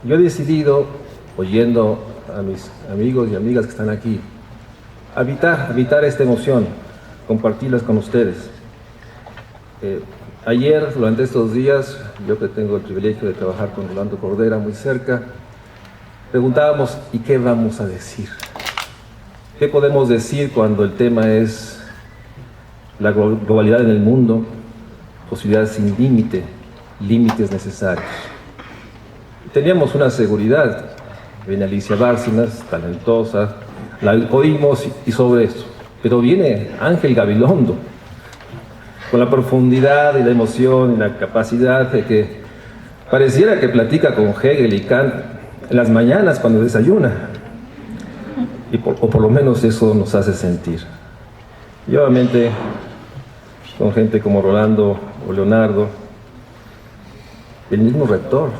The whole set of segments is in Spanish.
Yo he decidido, oyendo a mis amigos y amigas que están aquí, habitar esta emoción, compartirlas con ustedes. Ayer, durante estos días, yo que tengo el privilegio de trabajar con Rolando Cordera muy cerca, preguntábamos, ¿y qué vamos a decir? ¿Qué podemos decir cuando el tema es la globalidad en el mundo, posibilidades sin límite, límites necesarios? Teníamos una seguridad, viene Alicia Bárcenas, talentosa, la oímos y sobre eso, pero viene Ángel Gabilondo, con la profundidad y la emoción y la capacidad de que pareciera que platica con Hegel y Kant en las mañanas cuando desayuna, o por lo menos eso nos hace sentir. Y obviamente con gente como Rolando o Leonardo, el mismo rector,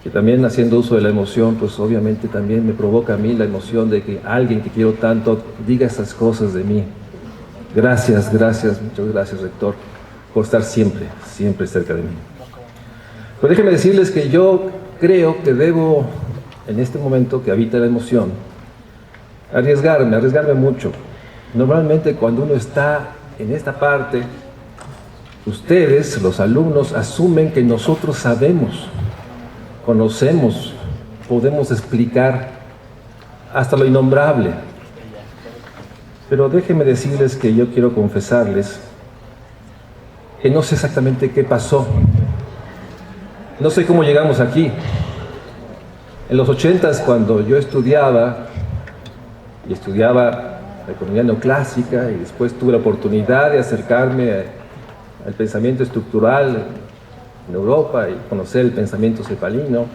que también haciendo uso de la emoción, pues obviamente también me provoca a mí la emoción de que alguien que quiero tanto diga esas cosas de mí. Gracias, muchas gracias, rector, por estar siempre cerca de mí. Pero déjenme decirles que yo creo que debo, en este momento que habita la emoción, arriesgarme mucho. Normalmente cuando uno está en esta parte, ustedes, los alumnos, asumen que nosotros sabemos, conocemos, podemos explicar hasta lo innombrable. Pero déjenme decirles que yo quiero confesarles que no sé exactamente qué pasó. No sé cómo llegamos aquí. En los 80s, cuando yo estudiaba la economía neoclásica y después tuve la oportunidad de acercarme al pensamiento estructural en Europa y conocer el pensamiento cepalino.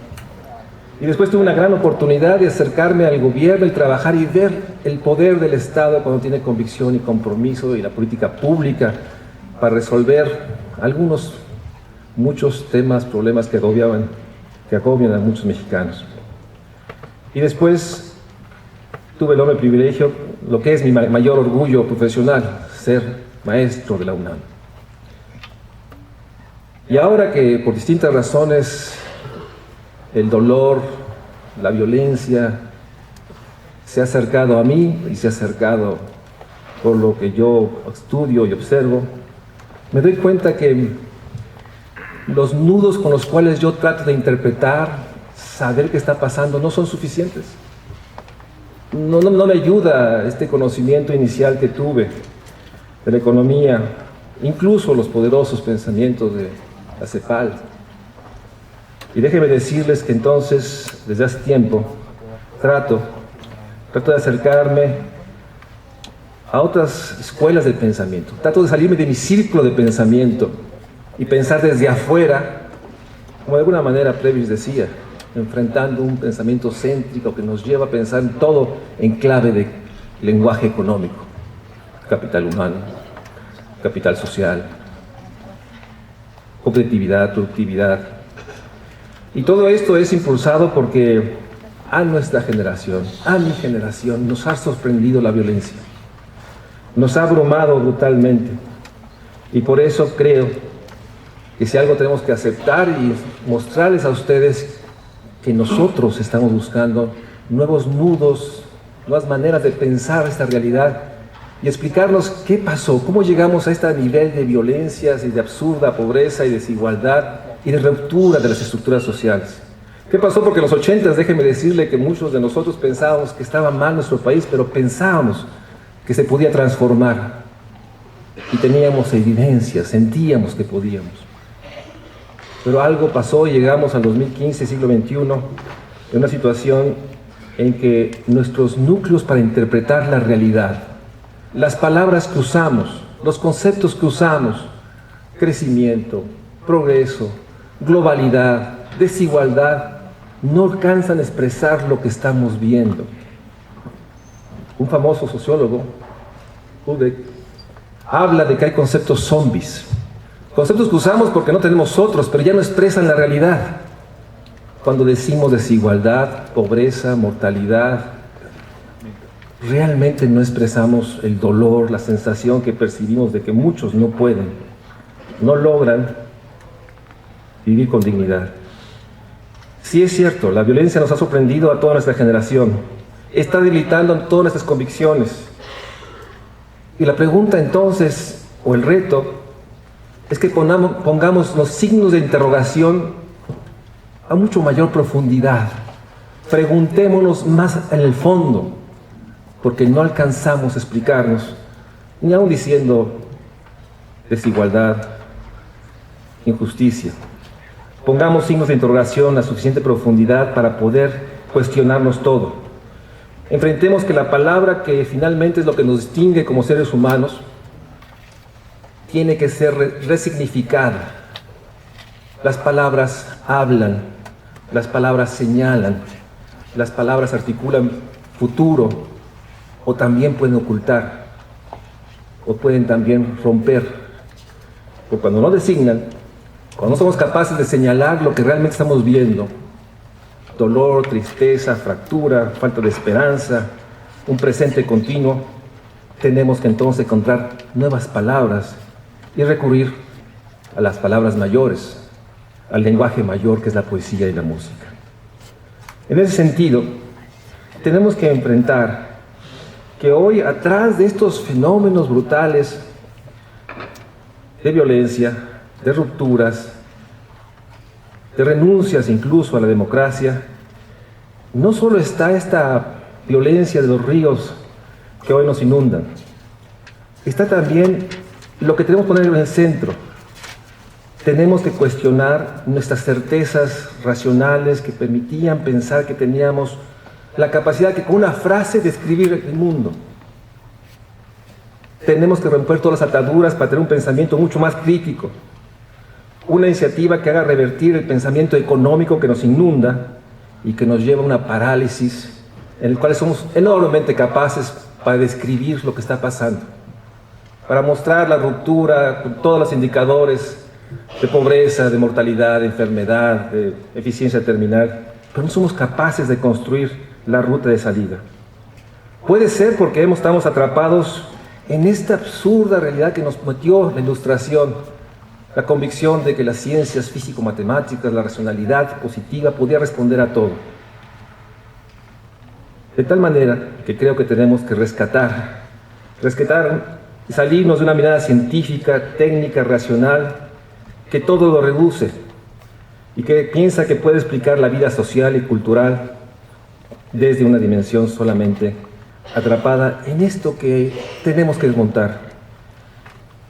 Y después tuve una gran oportunidad de acercarme al gobierno y trabajar y ver el poder del Estado cuando tiene convicción y compromiso y la política pública para resolver muchos temas, problemas que agobian a muchos mexicanos. Y después tuve el enorme privilegio, lo que es mi mayor orgullo profesional, ser maestro de la UNAM. Y ahora que por distintas razones el dolor, la violencia se ha acercado a mí y se ha acercado por lo que yo estudio y observo, me doy cuenta que los nudos con los cuales yo trato de interpretar, saber qué está pasando, no son suficientes. No me ayuda este conocimiento inicial que tuve de la economía, incluso los poderosos pensamientos de la CEPAL. Y déjenme decirles que entonces, desde hace tiempo, trato de acercarme a otras escuelas de pensamiento. Trato de salirme de mi círculo de pensamiento y pensar desde afuera, como de alguna manera Prebisch decía, enfrentando un pensamiento céntrico que nos lleva a pensar en todo en clave de lenguaje económico, capital humano, capital social, competitividad, productividad. Y todo esto es impulsado porque a nuestra generación, a mi generación, nos ha sorprendido la violencia. Nos ha abrumado brutalmente. Y por eso creo que si algo tenemos que aceptar y mostrarles a ustedes que nosotros estamos buscando nuevos nudos, nuevas maneras de pensar esta realidad y explicarnos qué pasó, cómo llegamos a este nivel de violencias y de absurda pobreza y desigualdad y de ruptura de las estructuras sociales. ¿Qué pasó? Porque en los 80s, déjenme decirle que muchos de nosotros pensábamos que estaba mal nuestro país, pero pensábamos que se podía transformar y teníamos evidencia, sentíamos que podíamos. Pero algo pasó y llegamos al 2015, siglo XXI, en una situación en que nuestros núcleos para interpretar la realidad, las palabras que usamos, los conceptos que usamos, crecimiento, progreso, globalidad, desigualdad, no alcanzan a expresar lo que estamos viendo. Un famoso sociólogo, Hulbeck, habla de que hay conceptos zombies, conceptos que usamos porque no tenemos otros, pero ya no expresan la realidad. Cuando decimos desigualdad, pobreza, mortalidad, realmente no expresamos el dolor, la sensación que percibimos de que muchos no logran vivir con dignidad. Sí es cierto, la violencia nos ha sorprendido a toda nuestra generación, está debilitando todas nuestras convicciones. Y la pregunta entonces, o el reto, es que pongamos los signos de interrogación a mucho mayor profundidad. Preguntémonos más en el fondo, porque no alcanzamos a explicarnos, ni aun diciendo desigualdad, injusticia. Pongamos signos de interrogación a suficiente profundidad para poder cuestionarnos todo. Enfrentemos que la palabra, que finalmente es lo que nos distingue como seres humanos, tiene que ser resignificada. Las palabras hablan, las palabras señalan, las palabras articulan futuro, o también pueden ocultar, o pueden también romper. Porque cuando no designan, cuando no somos capaces de señalar lo que realmente estamos viendo, dolor, tristeza, fractura, falta de esperanza, un presente continuo, tenemos que entonces encontrar nuevas palabras y recurrir a las palabras mayores, al lenguaje mayor que es la poesía y la música. En ese sentido, tenemos que enfrentar que hoy, atrás de estos fenómenos brutales de violencia, de rupturas, de renuncias incluso a la democracia, no solo está esta violencia de los ríos que hoy nos inundan, está también lo que tenemos que poner en el centro. Tenemos que cuestionar nuestras certezas racionales que permitían pensar que teníamos la capacidad de con una frase describir el mundo. Tenemos que romper todas las ataduras para tener un pensamiento mucho más crítico. Una iniciativa que haga revertir el pensamiento económico que nos inunda y que nos lleva a una parálisis en el cual somos enormemente capaces para describir lo que está pasando, para mostrar la ruptura con todos los indicadores de pobreza, de mortalidad, de enfermedad, de eficiencia terminal, pero no somos capaces de construir la ruta de salida. Puede ser porque estamos atrapados en esta absurda realidad que nos metió la Ilustración, la convicción de que las ciencias físico-matemáticas, la racionalidad positiva podía responder a todo. De tal manera que creo que tenemos que rescatar y salirnos de una mirada científica, técnica, racional, que todo lo reduce y que piensa que puede explicar la vida social y cultural desde una dimensión solamente atrapada en esto que tenemos que desmontar.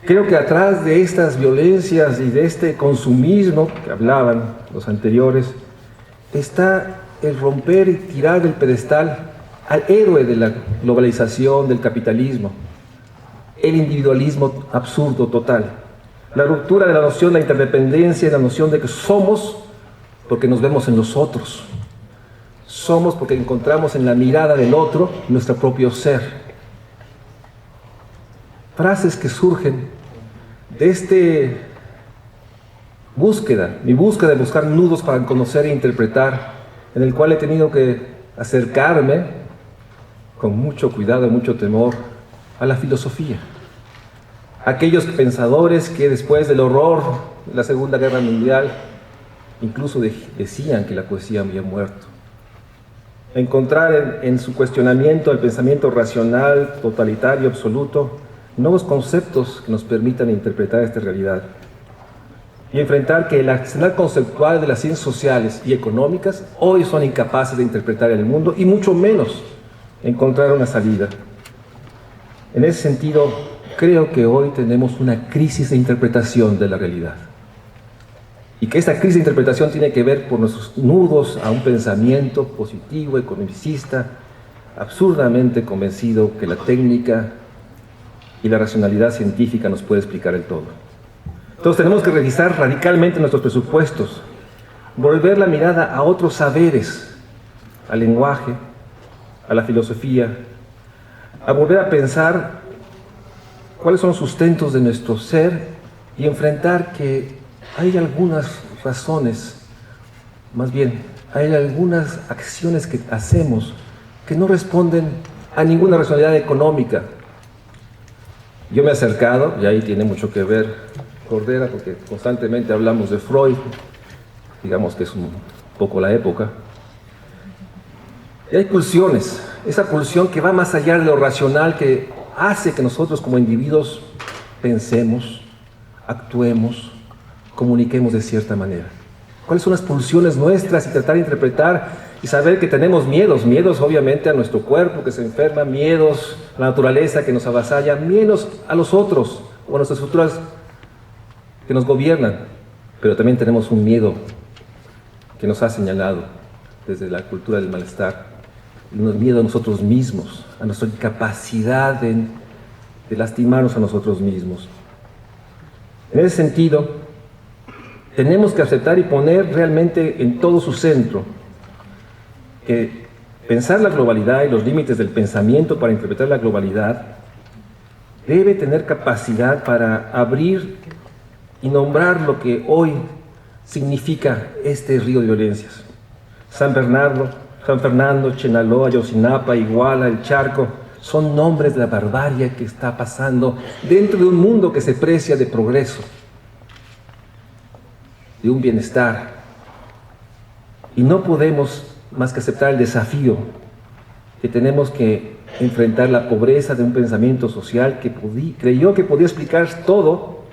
Creo que atrás de estas violencias y de este consumismo que hablaban los anteriores, está el romper y tirar del pedestal al héroe de la globalización, del capitalismo, el individualismo absurdo total, la ruptura de la noción de la interdependencia y la noción de que somos porque nos vemos en los otros, somos porque encontramos en la mirada del otro nuestro propio ser. Frases que surgen de mi búsqueda de buscar nudos para conocer e interpretar, en el cual he tenido que acercarme con mucho cuidado y mucho temor a la filosofía. Aquellos pensadores que después del horror de la Segunda Guerra Mundial incluso decían que la poesía había muerto. Encontrar en su cuestionamiento al pensamiento racional, totalitario, absoluto, nuevos conceptos que nos permitan interpretar esta realidad. Y enfrentar que el arsenal conceptual de las ciencias sociales y económicas hoy son incapaces de interpretar el mundo y mucho menos encontrar una salida. En ese sentido, creo que hoy tenemos una crisis de interpretación de la realidad. Y que esta crisis de interpretación tiene que ver por nuestros nudos a un pensamiento positivo, economicista, absurdamente convencido que la técnica y la racionalidad científica nos puede explicar el todo. Entonces tenemos que revisar radicalmente nuestros presupuestos, volver la mirada a otros saberes, al lenguaje, a la filosofía, a volver a pensar cuáles son los sustentos de nuestro ser y enfrentar que hay algunas razones, más bien, hay algunas acciones que hacemos que no responden a ninguna racionalidad económica. Yo me he acercado, y ahí tiene mucho que ver Cordera, porque constantemente hablamos de Freud, digamos que es un poco la época. Y hay pulsiones, esa pulsión que va más allá de lo racional, que hace que nosotros como individuos pensemos, actuemos, comuniquemos de cierta manera. ¿Cuáles son las pulsiones nuestras? Y tratar de interpretar y saber que tenemos miedos, miedos obviamente a nuestro cuerpo que se enferma, miedos a la naturaleza que nos avasalla, miedos a los otros o a nuestras estructuras que nos gobiernan, pero también tenemos un miedo que nos ha señalado desde la cultura del malestar, un miedo a nosotros mismos, a nuestra incapacidad de lastimarnos a nosotros mismos. En ese sentido, tenemos que aceptar y poner realmente en todo su centro que pensar la globalidad y los límites del pensamiento para interpretar la globalidad debe tener capacidad para abrir y nombrar lo que hoy significa este río de violencias. San Fernando, Chenaló, Ayotzinapa, Iguala, El Charco, son nombres de la barbarie que está pasando dentro de un mundo que se precia de progreso, de un bienestar. Y no podemos más que aceptar el desafío que tenemos que enfrentar la pobreza de un pensamiento social que creyó que podía explicar todo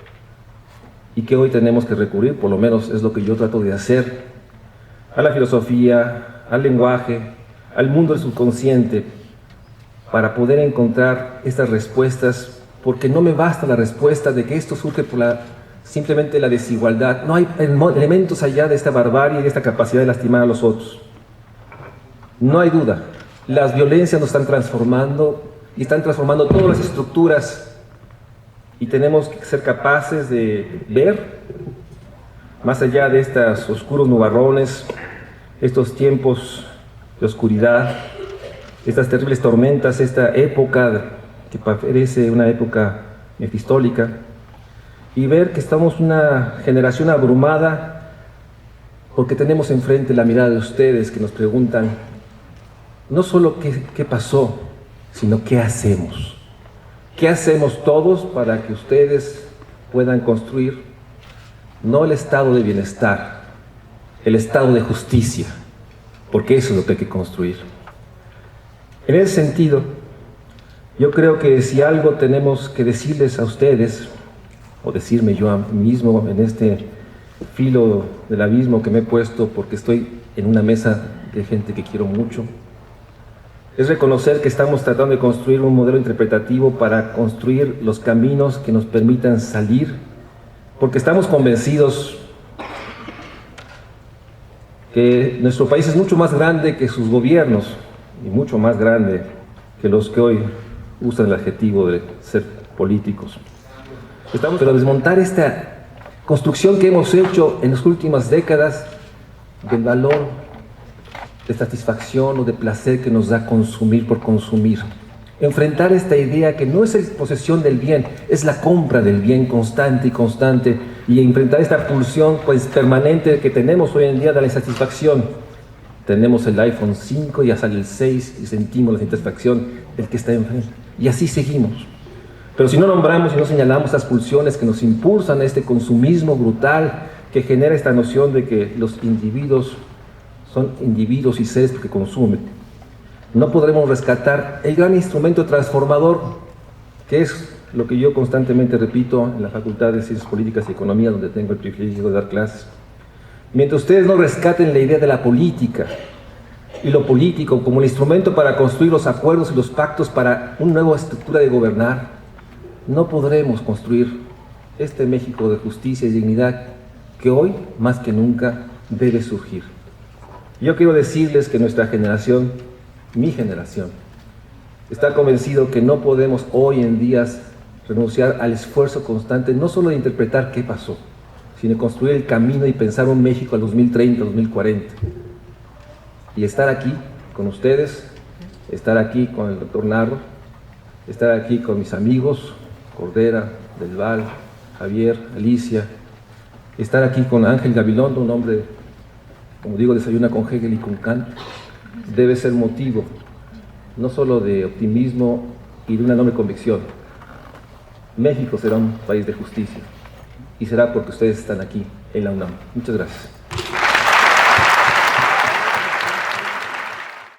y que hoy tenemos que recurrir, por lo menos es lo que yo trato de hacer, a la filosofía, al lenguaje, al mundo del subconsciente, para poder encontrar estas respuestas, porque no me basta la respuesta de que esto surge por simplemente la desigualdad. No hay elementos allá de esta barbarie y de esta capacidad de lastimar a los otros. No hay duda, las violencias nos están transformando y están transformando todas las estructuras, y tenemos que ser capaces de ver más allá de estos oscuros nubarrones, estos tiempos de oscuridad, estas terribles tormentas, esta época que parece una época mefistólica, y ver que estamos una generación abrumada porque tenemos enfrente la mirada de ustedes que nos preguntan no solo qué pasó, sino qué hacemos. ¿Qué hacemos todos para que ustedes puedan construir no el estado de bienestar, el estado de justicia? Porque eso es lo que hay que construir. En ese sentido, yo creo que si algo tenemos que decirles a ustedes, o decirme yo a mí mismo en este filo del abismo que me he puesto porque estoy en una mesa de gente que quiero mucho, es reconocer que estamos tratando de construir un modelo interpretativo para construir los caminos que nos permitan salir, porque estamos convencidos que nuestro país es mucho más grande que sus gobiernos y mucho más grande que los que hoy usan el adjetivo de ser políticos. Pero desmontar esta construcción que hemos hecho en las últimas décadas del valor de satisfacción o de placer que nos da consumir por consumir. Enfrentar esta idea que no es la posesión del bien, es la compra del bien constante y constante, y enfrentar esta pulsión pues permanente que tenemos hoy en día de la insatisfacción. Tenemos el iPhone 5, ya sale el 6 y sentimos la insatisfacción del que está enfrente. Y así seguimos. Pero si no nombramos y no señalamos estas pulsiones que nos impulsan a este consumismo brutal que genera esta noción de que los individuos son individuos y seres que consumen, no podremos rescatar el gran instrumento transformador que es lo que yo constantemente repito en la Facultad de Ciencias Políticas y Economía, donde tengo el privilegio de dar clases. Mientras ustedes no rescaten la idea de la política y lo político como el instrumento para construir los acuerdos y los pactos para una nueva estructura de gobernar, no podremos construir este México de justicia y dignidad que hoy, más que nunca, debe surgir. Yo quiero decirles que nuestra generación, mi generación, está convencido que no podemos hoy en día renunciar al esfuerzo constante, no solo de interpretar qué pasó, sino de construir el camino y pensar un México al 2030, 2040. Y estar aquí con ustedes, estar aquí con el doctor Narro, estar aquí con mis amigos, Cordera, Del Val, Javier, Alicia, estar aquí con Ángel Gabilondo, un hombre, como digo, desayuna con Hegel y con Kant, debe ser motivo no solo de optimismo y de una enorme convicción. México será un país de justicia y será porque ustedes están aquí en la UNAM. Muchas gracias.